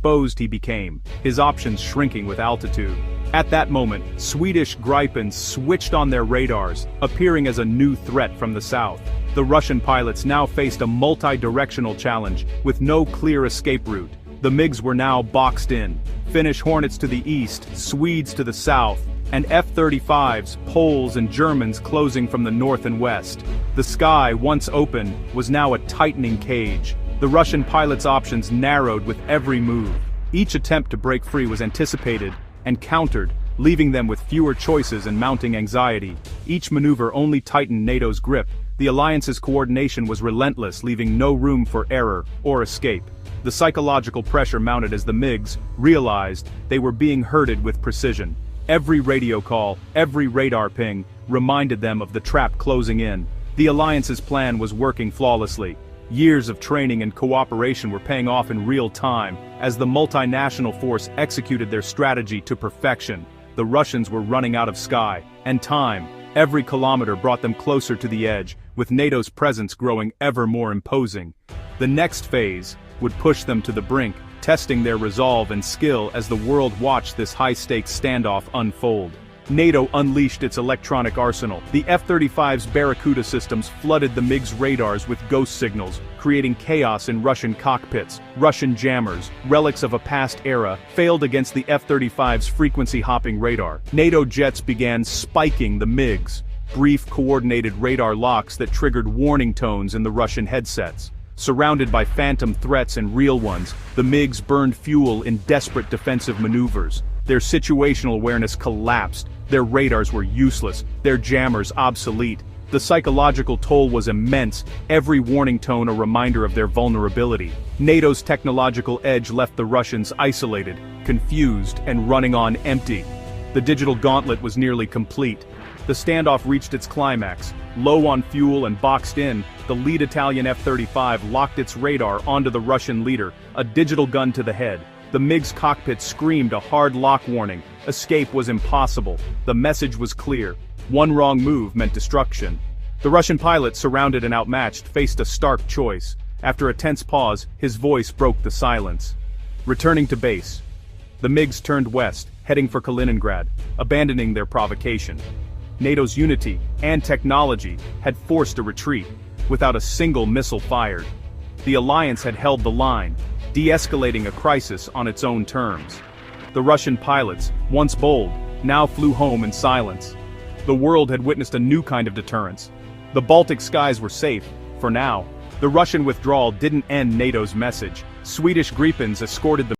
exposed he became, his options shrinking with altitude. At that moment, Swedish Gripens switched on their radars, appearing as a new threat from the south. The Russian pilots now faced a multi-directional challenge, with no clear escape route. The MiGs were now boxed in. Finnish Hornets to the east, Swedes to the south, and F-35s, Poles and Germans closing from the north and west. The sky, once open, was now a tightening cage. The Russian pilots' options narrowed with every move. Each attempt to break free was anticipated and countered, leaving them with fewer choices and mounting anxiety. Each maneuver only tightened NATO's grip. The alliance's coordination was relentless, leaving no room for error or escape. The psychological pressure mounted as the MiGs realized they were being herded with precision. Every radio call, every radar ping, reminded them of the trap closing in. The alliance's plan was working flawlessly. Years of training and cooperation were paying off in real time, as the multinational force executed their strategy to perfection. The Russians were running out of sky and time. Every kilometer brought them closer to the edge, with NATO's presence growing ever more imposing. The next phase would push them to the brink, testing their resolve and skill as the world watched this high-stakes standoff unfold. NATO unleashed its electronic arsenal. The F-35's Barracuda systems flooded the MiGs' radars with ghost signals, creating chaos in Russian cockpits. Russian jammers, relics of a past era, failed against the F-35's frequency-hopping radar. NATO jets began spiking the MiGs, brief coordinated radar locks that triggered warning tones in the Russian headsets. Surrounded by phantom threats and real ones, the MiGs burned fuel in desperate defensive maneuvers. Their situational awareness collapsed, their radars were useless, their jammers obsolete. The psychological toll was immense, every warning tone a reminder of their vulnerability. NATO's technological edge left the Russians isolated, confused, and running on empty. The digital gauntlet was nearly complete. The standoff reached its climax. Low on fuel and boxed in, the lead Italian F-35 locked its radar onto the Russian leader, a digital gun to the head. The MiG's cockpit screamed a hard lock warning. Escape was impossible. The message was clear. One wrong move meant destruction. The Russian pilot, surrounded and outmatched, faced a stark choice. After a tense pause, his voice broke the silence. Returning to base, the MiGs turned west, heading for Kaliningrad, abandoning their provocation. NATO's unity and technology had forced a retreat, without a single missile fired. The alliance had held the line, de-escalating a crisis on its own terms. The Russian pilots, once bold, now flew home in silence. The world had witnessed a new kind of deterrence. The Baltic skies were safe, for now. The Russian withdrawal didn't end NATO's message. Swedish Gripens escorted the